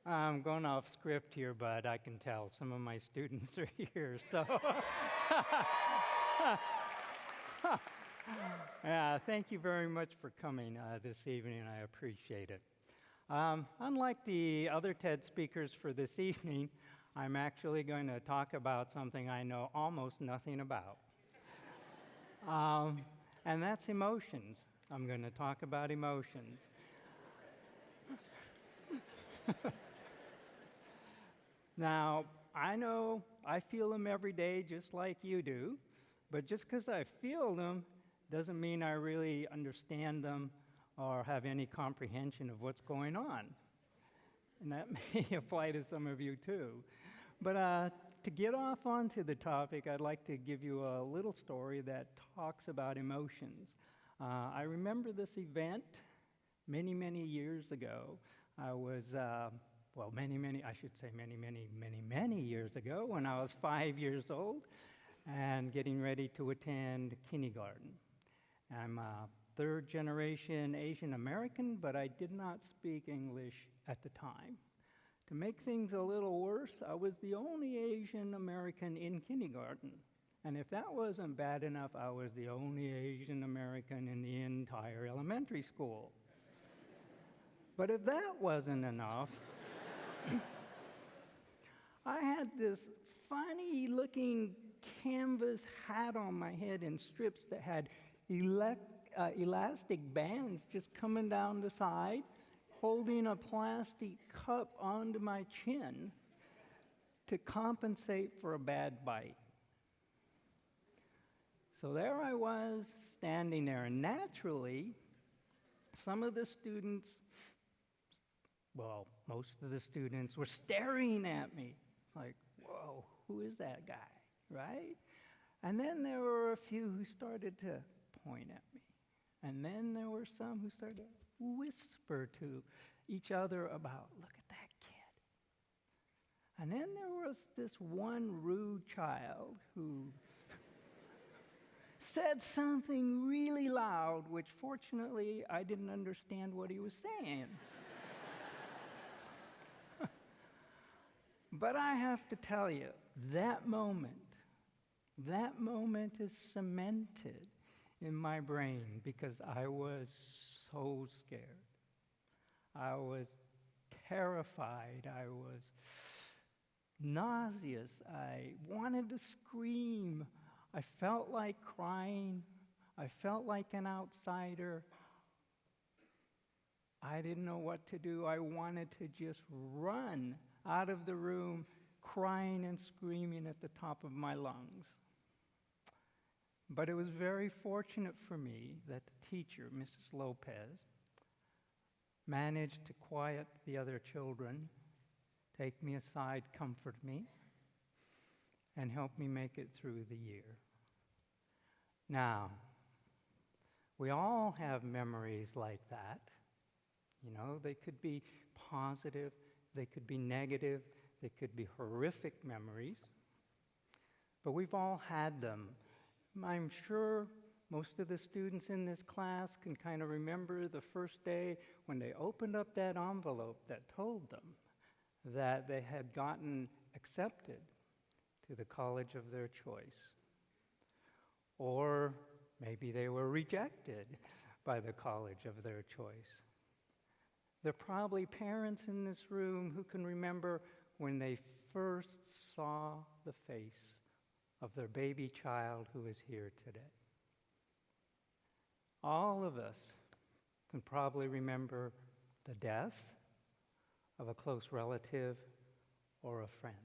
I'm going off script here, but I can tell some of my students are here, so. Yeah, thank you very much for coming this evening. I appreciate it. Unlike the other TED speakers for this evening, I'm actually going to talk about something I know almost nothing about. And that's emotions. I'm going to talk about emotions. Now, I know I feel them every day just like you do, but just because I feel them doesn't mean I really understand them or have any comprehension of what's going on. And that may apply to some of you too. But to get off onto the topic, I'd like to give you a little story that talks about emotions. I remember this event many, many years ago. I was, many years ago when I was 5 years old and getting ready to attend kindergarten. I'm a third-generation Asian American, but I did not speak English at the time. To make things a little worse, I was the only Asian American in kindergarten. And if that wasn't bad enough, I was the only Asian American in the entire elementary school. But if that wasn't enough, I had this funny-looking canvas hat on my head in strips that had elastic bands just coming down the side, holding a plastic cup onto my chin to compensate for a bad bite. So there I was, standing there, and naturally, some of the students, most of the students were staring at me, like, whoa, who is that guy, right? And then there were a few who started to point at me. And then there were some who started to whisper to each other about, look at that kid. And then there was this one rude child who said something really loud, which fortunately I didn't understand what he was saying. But I have to tell you, that moment is cemented in my brain because I was so scared. I was terrified. I was nauseous. I wanted to scream. I felt like crying. I felt like an outsider. I didn't know what to do. I wanted to just run out of the room, crying and screaming at the top of my lungs. But it was very fortunate for me that the teacher, Mrs. Lopez, managed to quiet the other children, take me aside, comfort me, and help me make it through the year. Now, we all have memories like that. You know, they could be positive, they could be negative, they could be horrific memories, but we've all had them. I'm sure most of the students in this class can kind of remember the first day when they opened up that envelope that told them that they had gotten accepted to the college of their choice. Or maybe they were rejected by the college of their choice. There are probably parents in this room who can remember when they first saw the face of their baby child who is here today. All of us can probably remember the death of a close relative or a friend.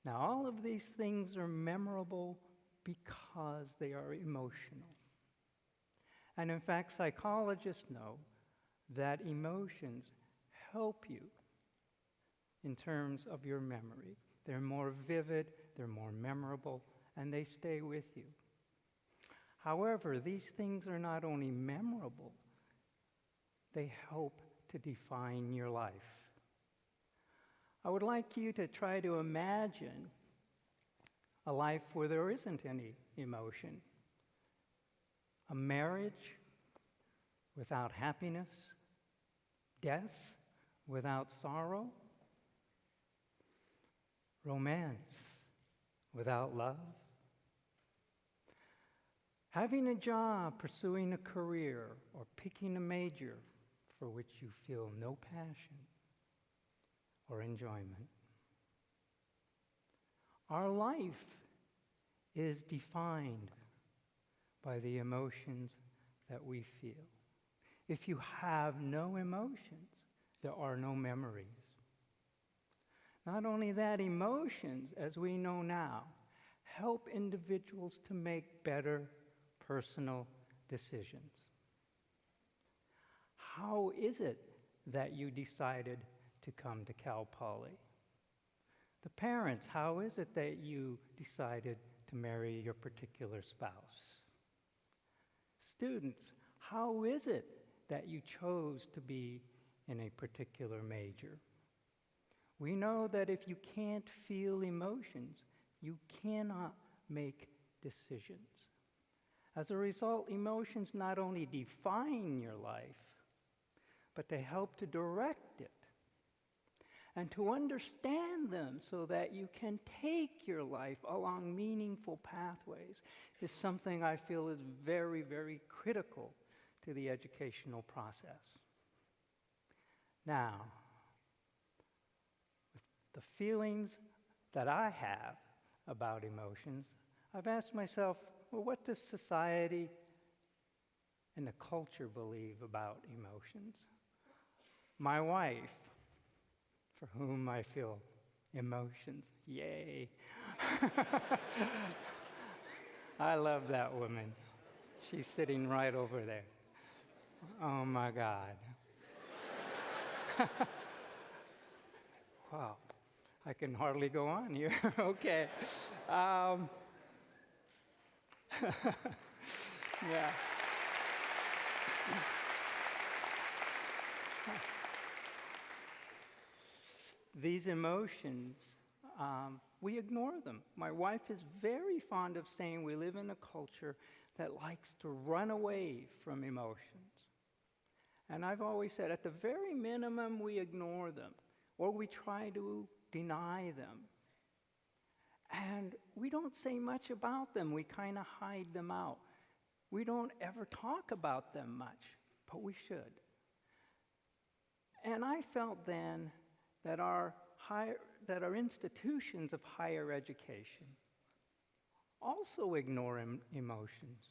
Now, all of these things are memorable because they are emotional. And in fact, psychologists know that emotions help you in terms of your memory. They're more vivid, they're more memorable, and they stay with you. However, these things are not only memorable, they help to define your life. I would like you to try to imagine a life where there isn't any emotion. A marriage without happiness, death without sorrow, romance without love, having a job, pursuing a career, or picking a major for which you feel no passion or enjoyment. Our life is defined by the emotions that we feel. If you have no emotions, there are no memories. Not only that, emotions, as we know now, help individuals to make better personal decisions. How is it that you decided to come to CalPolys? The parents, how is it that you decided to marry your particular spouse? Students, how is it that you chose to be in a particular major? We know that if you can't feel emotions, you cannot make decisions. As a result, emotions not only define your life, but they help to direct it and to understand them so that you can take your life along meaningful pathways is something I feel is very, very critical to the educational process. Now, with the feelings that I have about emotions, I've asked myself, well, what does society and the culture believe about emotions? My wife, for whom I feel emotions, yay. I love that woman. She's sitting right over there. Oh my God. Wow, I can hardly go on here. Okay. Yeah. These emotions, we ignore them. My wife is very fond of saying we live in a culture that likes to run away from emotions. And I've always said, at the very minimum, we ignore them, or we try to deny them. And we don't say much about them. We kind of hide them out. We don't ever talk about them much, but we should. And I felt then that our institutions of higher education also ignore emotions.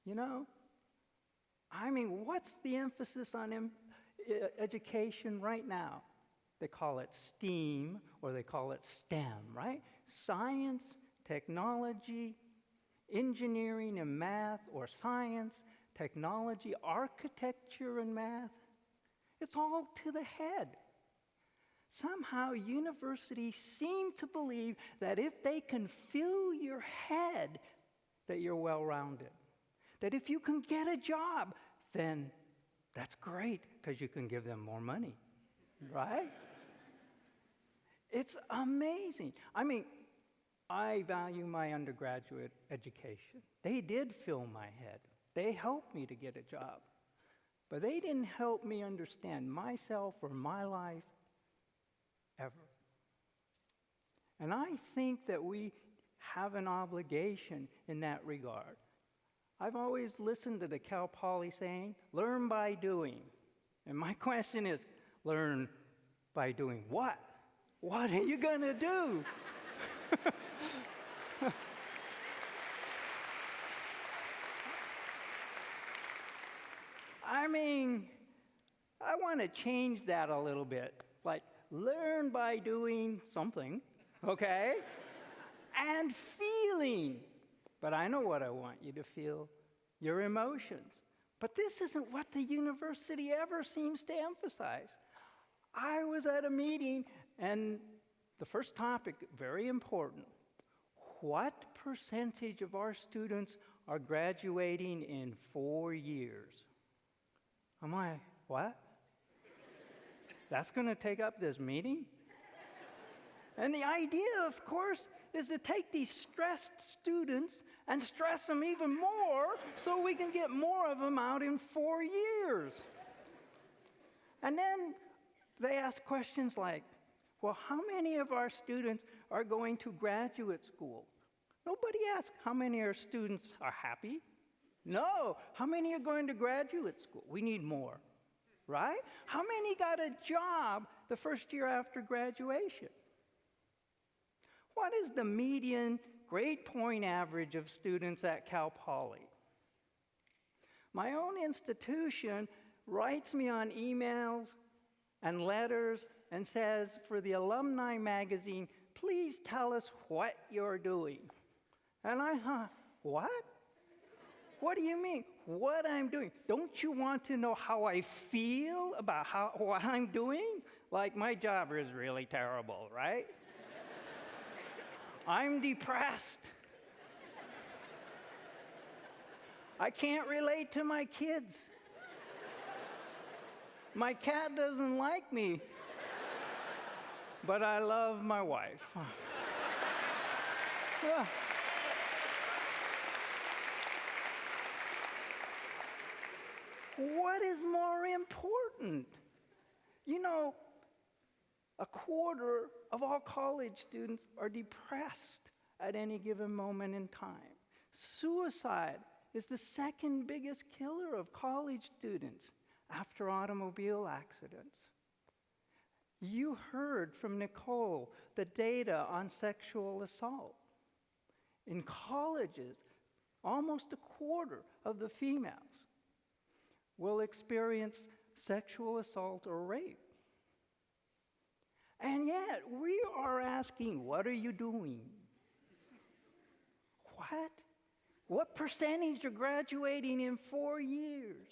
You know? I mean, what's the emphasis on education right now? They call it STEAM, or they call it STEM, right? Science, technology, engineering and math, or science, technology, architecture and math. It's all to the head. Somehow universities seem to believe that if they can fill your head, that you're well-rounded. That if you can get a job, then that's great, because you can give them more money, right? It's amazing. I mean, I value my undergraduate education. They did fill my head. They helped me to get a job. But they didn't help me understand myself or my life ever. And I think that we have an obligation in that regard. I've always listened to the CalPolys saying, learn by doing. And my question is, learn by doing what? What are you going to do? I mean, I want to change that a little bit. Like, learn by doing something, okay? And feeling. But I know what I want you to feel, your emotions. But this isn't what the university ever seems to emphasize. I was at a meeting, and the first topic, very important, what percentage of our students are graduating in 4 years? I'm like, what? That's going to take up this meeting? And the idea, of course, is to take these stressed students and stress them even more so we can get more of them out in 4 years. And then They ask questions like, well, how many of our students are going to graduate school? Nobody asks how many of our students are happy. No, how many are going to graduate school? We need more, right? How many got a job the first year after graduation? What is the median grade point average of students at CalPolys? My own institution writes me on emails and letters and says, for the alumni magazine, please tell us what you're doing. And I thought, what? What do you mean, what I'm doing? Don't you want to know how I feel about what I'm doing? Like, my job is really terrible, right? I'm depressed. I can't relate to my kids. My cat doesn't like me, but I love my wife. What is more important? You know, a quarter of all college students are depressed at any given moment in time. Suicide is the second biggest killer of college students after automobile accidents. You heard from Nicole the data on sexual assault. In colleges, almost a quarter of the females will experience sexual assault or rape. And yet, we are asking, what are you doing? What? What percentage are graduating in 4 years?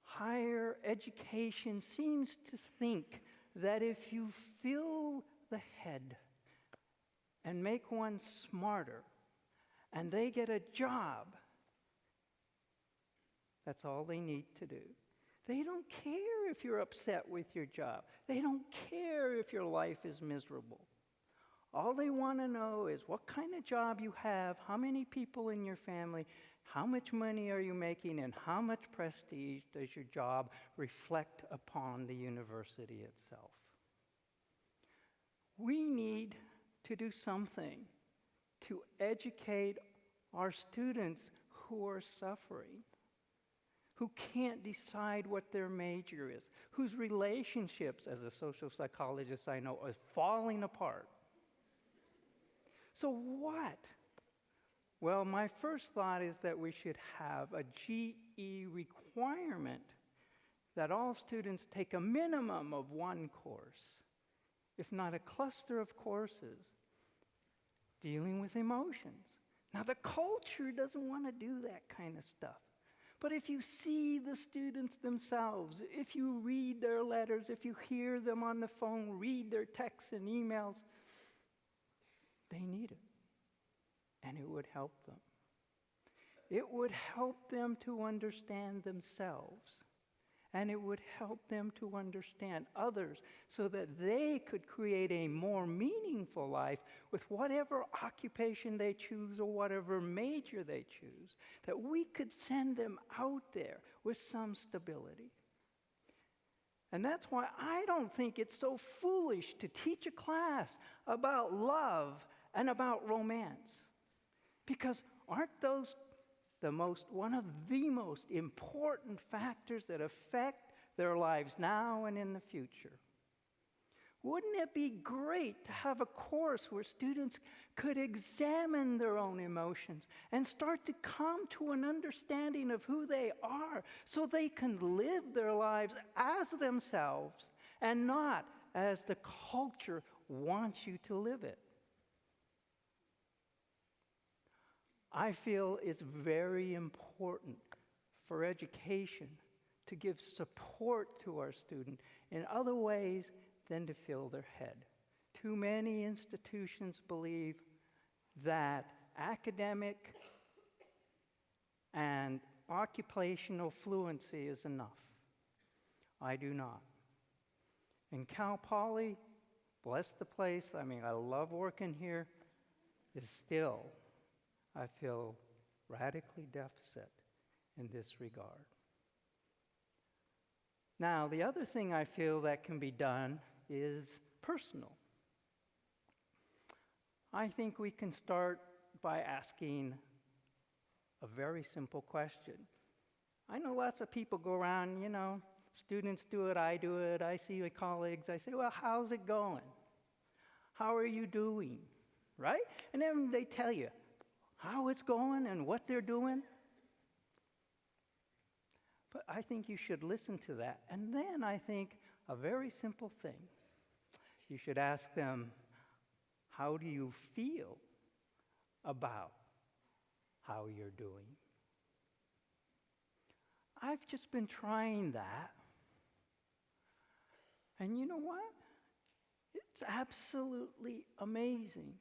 Higher education seems to think that if you fill the head and make one smarter, and they get a job, that's all they need to do. They don't care if you're upset with your job. They don't care if your life is miserable. All they want to know is what kind of job you have, how many people in your family, how much money are you making, and how much prestige does your job reflect upon the university itself. We need to do something to educate our students who are suffering, who can't decide what their major is, whose relationships, as a social psychologist I know, are falling apart. So what? Well, my first thought is that we should have a GE requirement that all students take a minimum of one course, if not a cluster of courses, dealing with emotions. Now, the culture doesn't want to do that kind of stuff. But if you see the students themselves, if you read their letters, if you hear them on the phone, read their texts and emails, they need it. And it would help them. It would help them to understand themselves. And it would help them to understand others so that they could create a more meaningful life with whatever occupation they choose or whatever major they choose, that we could send them out there with some stability. And that's why I don't think it's so foolish to teach a class about love and about romance. Because aren't those one of the most important factors that affect their lives now and in the future? Wouldn't it be great to have a course where students could examine their own emotions and start to come to an understanding of who they are so they can live their lives as themselves and not as the culture wants you to live it? I feel it's very important for education to give support to our students in other ways than to fill their head. Too many institutions believe that academic and occupational fluency is enough. I do not. In CalPolys, bless the place, I mean, I love working here, is still, I feel, radically deficit in this regard. Now, the other thing I feel that can be done is personal. I think we can start by asking a very simple question. I know lots of people go around, students do it, I do it, I see my colleagues, I say, well, how's it going? How are you doing? Right? And then they tell you how it's going and what they're doing. But I think you should listen to that. And then I think a very simple thing. You should ask them, how do you feel about how you're doing? I've just been trying that. And you know what? It's absolutely amazing.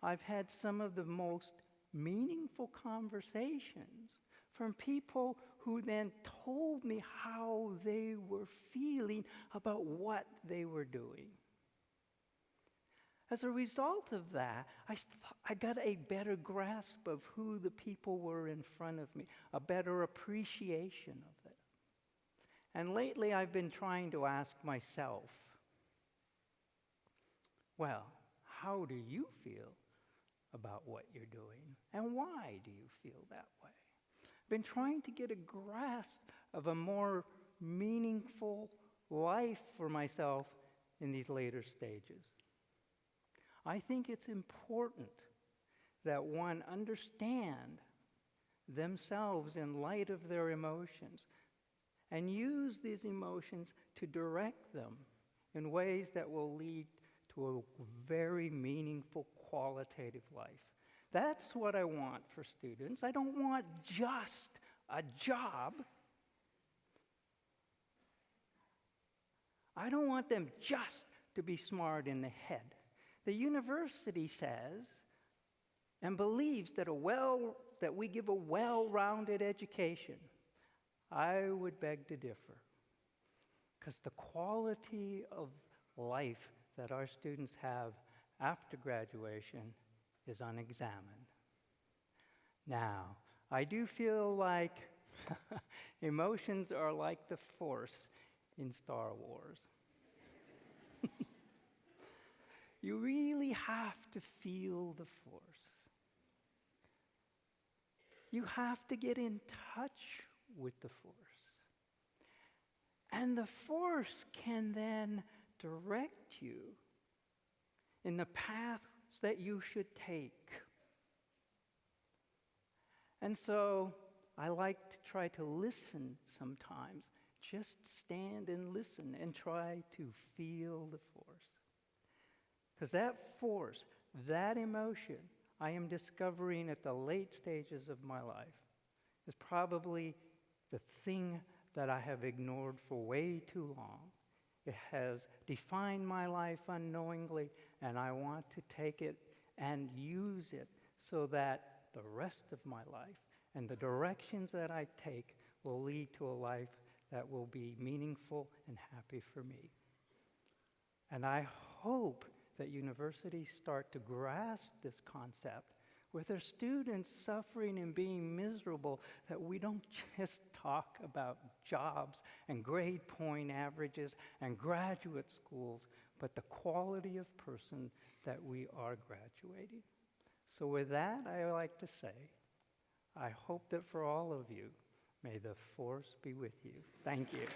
I've had some of the most meaningful conversations from people who then told me how they were feeling about what they were doing. As a result of that, I got a better grasp of who the people were in front of me, a better appreciation of it. And lately I've been trying to ask myself, well, how do you feel about what you're doing? And why do you feel that way? I've been trying to get a grasp of a more meaningful life for myself in these later stages. I think it's important that one understand themselves in light of their emotions and use these emotions to direct them in ways that will lead to a very meaningful, qualitative life. That's what I want for students. I don't want just a job. I don't want them just to be smart in the head. The university says and believes that we give a well-rounded education. I would beg to differ, because the quality of life that our students have after graduation is unexamined. Now, I do feel like emotions are like the Force in Star Wars. You really have to feel the Force. You have to get in touch with the Force. And the Force can then direct you in the paths that you should take. And so I like to try to listen sometimes. Just stand and listen and try to feel the Force. Because that force, that emotion, I am discovering at the late stages of my life, is probably the thing that I have ignored for way too long. It has defined my life unknowingly, and I want to take it and use it so that the rest of my life and the directions that I take will lead to a life that will be meaningful and happy for me. And I hope that universities start to grasp this concept with their students suffering and being miserable, that we don't just talk about jobs and grade point averages and graduate schools, but the quality of person that we are graduating. So with that, I would like to say, I hope that for all of you, may the Force be with you. Thank you.